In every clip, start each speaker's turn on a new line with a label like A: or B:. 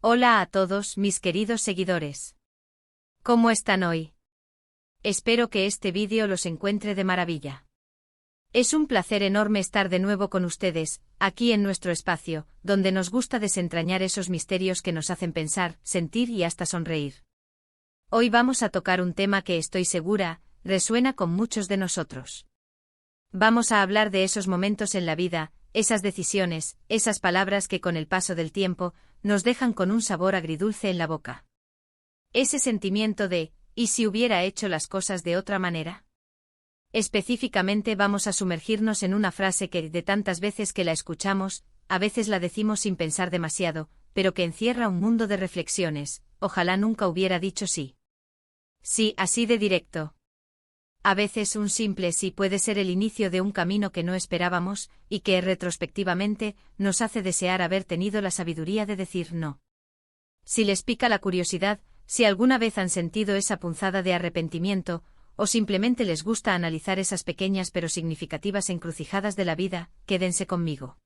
A: Hola a todos mis queridos seguidores. ¿Cómo están hoy? Espero que este vídeo los encuentre de maravilla. Es un placer enorme estar de nuevo con ustedes, aquí en nuestro espacio, donde nos gusta desentrañar esos misterios que nos hacen pensar, sentir y hasta sonreír. Hoy vamos a tocar un tema que estoy segura, resuena con muchos de nosotros. Vamos a hablar de esos momentos en la vida, esas decisiones, esas palabras que con el paso del tiempo, nos dejan con un sabor agridulce en la boca. Ese sentimiento de, ¿y si hubiera hecho las cosas de otra manera? Específicamente vamos a sumergirnos en una frase que, de tantas veces que la escuchamos, a veces la decimos sin pensar demasiado, pero que encierra un mundo de reflexiones. Ojalá nunca hubiera dicho sí. Sí, así de directo. A veces un simple sí puede ser el inicio de un camino que no esperábamos, y que, retrospectivamente, nos hace desear haber tenido la sabiduría de decir no. Si les pica la curiosidad, si alguna vez han sentido esa punzada de arrepentimiento, o simplemente les gusta analizar esas pequeñas pero significativas encrucijadas de la vida, quédense conmigo.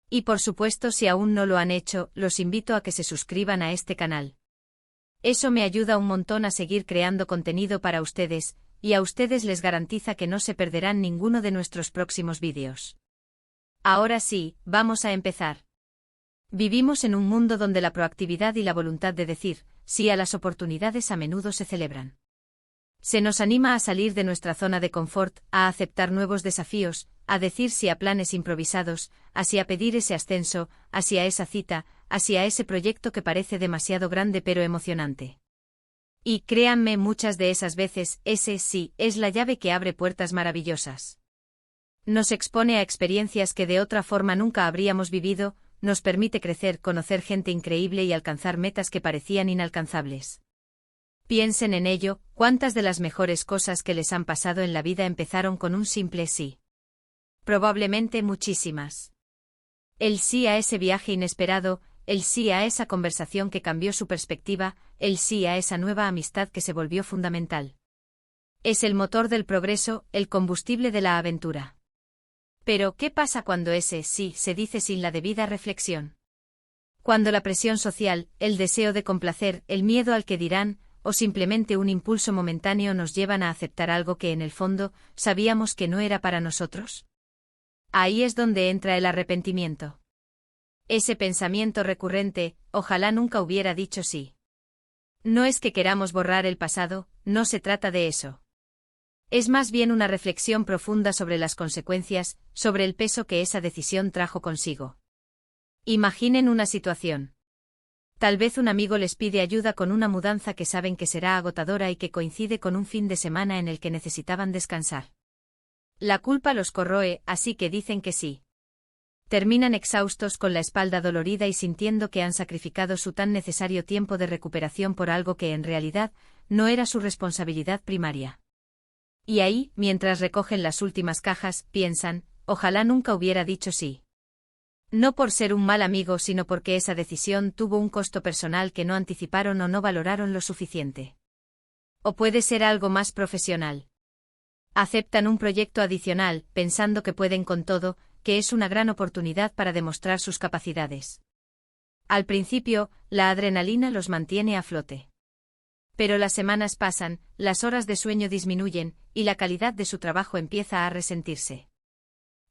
A: Y por supuesto, si aún no lo han hecho, los invito a que se suscriban a este canal. Eso me ayuda un montón a seguir creando contenido para ustedes, y a ustedes les garantiza que no se perderán ninguno de nuestros próximos vídeos. Ahora sí, vamos a empezar. Vivimos en un mundo donde la proactividad y la voluntad de decir sí a las oportunidades a menudo se celebran. Se nos anima a salir de nuestra zona de confort, a aceptar nuevos desafíos, a decir sí a planes improvisados, así a pedir ese ascenso, hacia esa cita, hacia ese proyecto que parece demasiado grande pero emocionante. Y créanme, muchas de esas veces, ese sí es la llave que abre puertas maravillosas. Nos expone a experiencias que de otra forma nunca habríamos vivido, nos permite crecer, conocer gente increíble y alcanzar metas que parecían inalcanzables. Piensen en ello, ¿cuántas de las mejores cosas que les han pasado en la vida empezaron con un simple sí? Probablemente muchísimas. El sí a ese viaje inesperado, el sí a esa conversación que cambió su perspectiva, el sí a esa nueva amistad que se volvió fundamental. Es el motor del progreso, el combustible de la aventura. Pero, ¿qué pasa cuando ese sí se dice sin la debida reflexión? Cuando la presión social, el deseo de complacer, el miedo al que dirán, o simplemente un impulso momentáneo nos llevan a aceptar algo que en el fondo sabíamos que no era para nosotros. Ahí es donde entra el arrepentimiento. Ese pensamiento recurrente, ojalá nunca hubiera dicho sí. No es que queramos borrar el pasado, no se trata de eso. Es más bien una reflexión profunda sobre las consecuencias, sobre el peso que esa decisión trajo consigo. Imaginen una situación. Tal vez un amigo les pide ayuda con una mudanza que saben que será agotadora y que coincide con un fin de semana en el que necesitaban descansar. La culpa los corroe, así que dicen que sí. Terminan exhaustos, con la espalda dolorida y sintiendo que han sacrificado su tan necesario tiempo de recuperación por algo que en realidad no era su responsabilidad primaria. Y ahí, mientras recogen las últimas cajas, piensan, ojalá nunca hubiera dicho sí. No por ser un mal amigo, sino porque esa decisión tuvo un costo personal que no anticiparon o no valoraron lo suficiente. O puede ser algo más profesional. Aceptan un proyecto adicional, pensando que pueden con todo, que es una gran oportunidad para demostrar sus capacidades. Al principio, la adrenalina los mantiene a flote. Pero las semanas pasan, las horas de sueño disminuyen, y la calidad de su trabajo empieza a resentirse.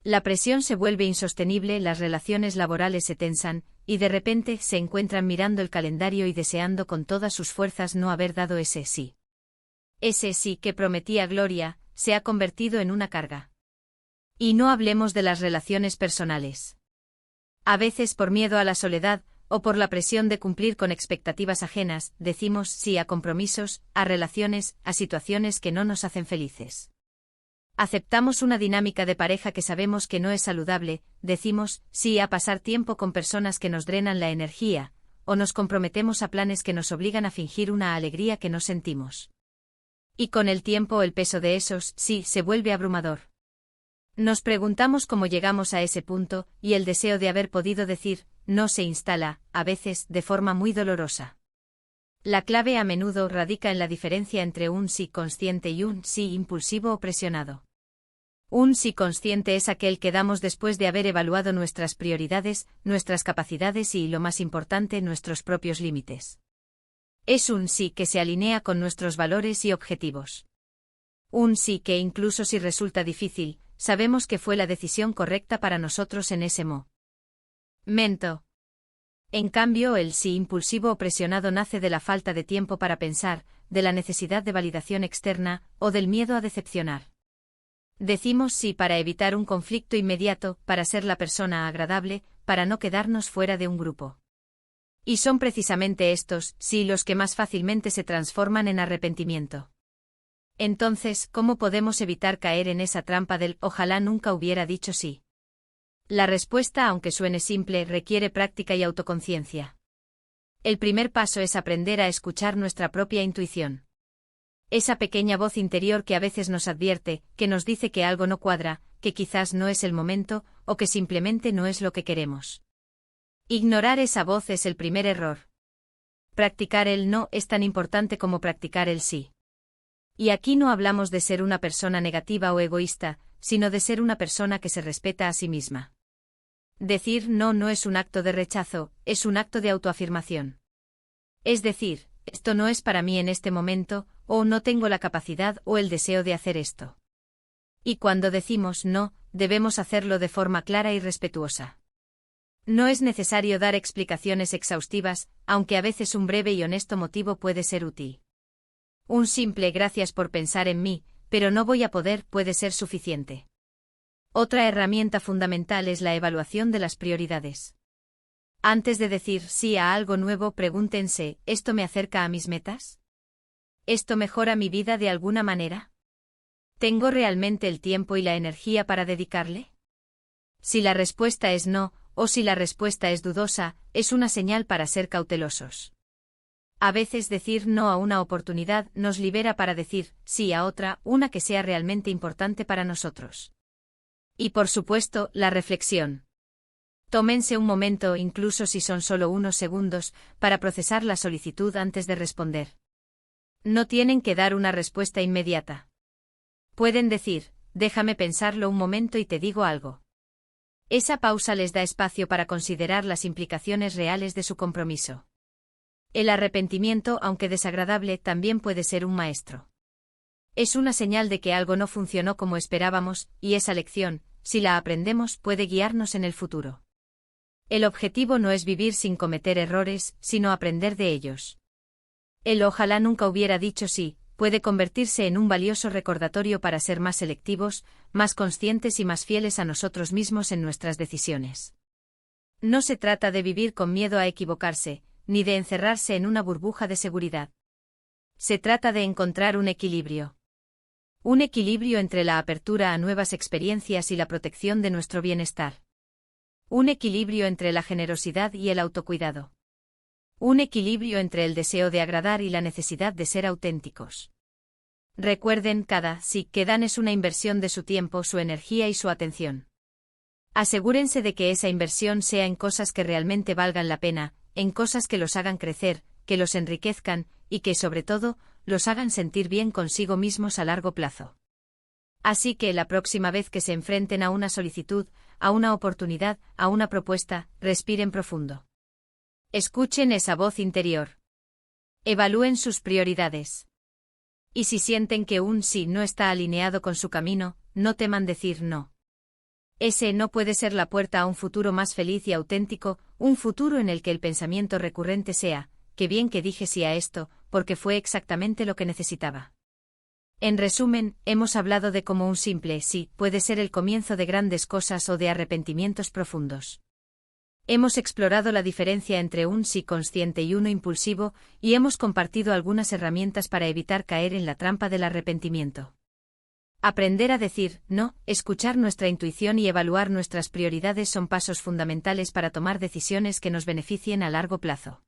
A: La presión se vuelve insostenible, las relaciones laborales se tensan, y de repente se encuentran mirando el calendario y deseando con todas sus fuerzas no haber dado ese sí. Ese sí que prometía gloria, se ha convertido en una carga. Y no hablemos de las relaciones personales. A veces por miedo a la soledad, o por la presión de cumplir con expectativas ajenas, decimos sí a compromisos, a relaciones, a situaciones que no nos hacen felices. Aceptamos una dinámica de pareja que sabemos que no es saludable, decimos sí a pasar tiempo con personas que nos drenan la energía, o nos comprometemos a planes que nos obligan a fingir una alegría que no sentimos. Y con el tiempo el peso de esos sí se vuelve abrumador. Nos preguntamos cómo llegamos a ese punto, y el deseo de haber podido decir no se instala, a veces, de forma muy dolorosa. La clave a menudo radica en la diferencia entre un sí consciente y un sí impulsivo o presionado. Un sí consciente es aquel que damos después de haber evaluado nuestras prioridades, nuestras capacidades y, lo más importante, nuestros propios límites. Es un sí que se alinea con nuestros valores y objetivos. Un sí que, incluso si resulta difícil, sabemos que fue la decisión correcta para nosotros en ese momento. En cambio, el sí impulsivo o presionado nace de la falta de tiempo para pensar, de la necesidad de validación externa, o del miedo a decepcionar. Decimos sí para evitar un conflicto inmediato, para ser la persona agradable, para no quedarnos fuera de un grupo. Y son precisamente estos sí los que más fácilmente se transforman en arrepentimiento. Entonces, ¿cómo podemos evitar caer en esa trampa del ojalá nunca hubiera dicho sí? La respuesta, aunque suene simple, requiere práctica y autoconciencia. El primer paso es aprender a escuchar nuestra propia intuición. Esa pequeña voz interior que a veces nos advierte, que nos dice que algo no cuadra, que quizás no es el momento, o que simplemente no es lo que queremos. Ignorar esa voz es el primer error. Practicar el no es tan importante como practicar el sí. Y aquí no hablamos de ser una persona negativa o egoísta, sino de ser una persona que se respeta a sí misma. Decir no no es un acto de rechazo, es un acto de autoafirmación. Es decir, esto no es para mí en este momento, o no tengo la capacidad o el deseo de hacer esto. Y cuando decimos no, debemos hacerlo de forma clara y respetuosa. No es necesario dar explicaciones exhaustivas, aunque a veces un breve y honesto motivo puede ser útil. Un simple gracias por pensar en mí, pero no voy a poder puede ser suficiente. Otra herramienta fundamental es la evaluación de las prioridades. Antes de decir sí a algo nuevo, pregúntense, ¿esto me acerca a mis metas? ¿Esto mejora mi vida de alguna manera? ¿Tengo realmente el tiempo y la energía para dedicarle? Si la respuesta es no, o si la respuesta es dudosa, es una señal para ser cautelosos. A veces decir no a una oportunidad nos libera para decir sí a otra, una que sea realmente importante para nosotros. Y por supuesto, la reflexión. Tómense un momento, incluso si son solo unos segundos, para procesar la solicitud antes de responder. No tienen que dar una respuesta inmediata. Pueden decir, déjame pensarlo un momento y te digo algo. Esa pausa les da espacio para considerar las implicaciones reales de su compromiso. El arrepentimiento, aunque desagradable, también puede ser un maestro. Es una señal de que algo no funcionó como esperábamos, y esa lección, si la aprendemos, puede guiarnos en el futuro. El objetivo no es vivir sin cometer errores, sino aprender de ellos. El ojalá nunca hubiera dicho sí, puede convertirse en un valioso recordatorio para ser más selectivos, más conscientes y más fieles a nosotros mismos en nuestras decisiones. No se trata de vivir con miedo a equivocarse, ni de encerrarse en una burbuja de seguridad. Se trata de encontrar un equilibrio. Un equilibrio entre la apertura a nuevas experiencias y la protección de nuestro bienestar. Un equilibrio entre la generosidad y el autocuidado. Un equilibrio entre el deseo de agradar y la necesidad de ser auténticos. Recuerden, cada sí que dan es una inversión de su tiempo, su energía y su atención. Asegúrense de que esa inversión sea en cosas que realmente valgan la pena, en cosas que los hagan crecer, que los enriquezcan, y que, sobre todo, los hagan sentir bien consigo mismos a largo plazo. Así que la próxima vez que se enfrenten a una solicitud, a una oportunidad, a una propuesta, respiren profundo. Escuchen esa voz interior. Evalúen sus prioridades. Y si sienten que un sí no está alineado con su camino, no teman decir no. Ese no puede ser la puerta a un futuro más feliz y auténtico, un futuro en el que el pensamiento recurrente sea, qué bien que dije sí a esto, porque fue exactamente lo que necesitaba. En resumen, hemos hablado de cómo un simple sí puede ser el comienzo de grandes cosas o de arrepentimientos profundos. Hemos explorado la diferencia entre un sí consciente y uno impulsivo, y hemos compartido algunas herramientas para evitar caer en la trampa del arrepentimiento. Aprender a decir no, escuchar nuestra intuición y evaluar nuestras prioridades son pasos fundamentales para tomar decisiones que nos beneficien a largo plazo.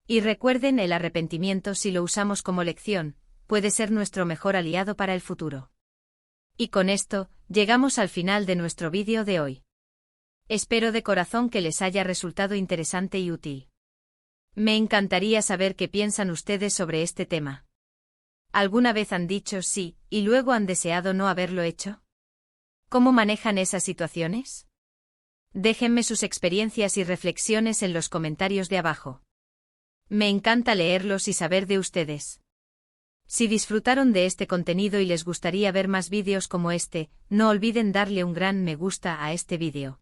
A: Y recuerden, el arrepentimiento, si lo usamos como lección, puede ser nuestro mejor aliado para el futuro. Y con esto, llegamos al final de nuestro vídeo de hoy. Espero de corazón que les haya resultado interesante y útil. Me encantaría saber qué piensan ustedes sobre este tema. ¿Alguna vez han dicho sí, y luego han deseado no haberlo hecho? ¿Cómo manejan esas situaciones? Déjenme sus experiencias y reflexiones en los comentarios de abajo. Me encanta leerlos y saber de ustedes. Si disfrutaron de este contenido y les gustaría ver más vídeos como este, no olviden darle un gran me gusta a este vídeo.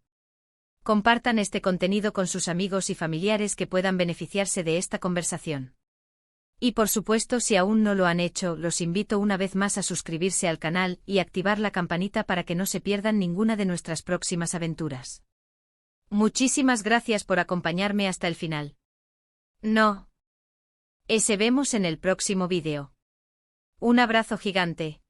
A: Compartan este contenido con sus amigos y familiares que puedan beneficiarse de esta conversación. Y por supuesto, si aún no lo han hecho, los invito una vez más a suscribirse al canal y activar la campanita para que no se pierdan ninguna de nuestras próximas aventuras. Muchísimas gracias por acompañarme hasta el final. Nos vemos en el próximo vídeo. Un abrazo gigante.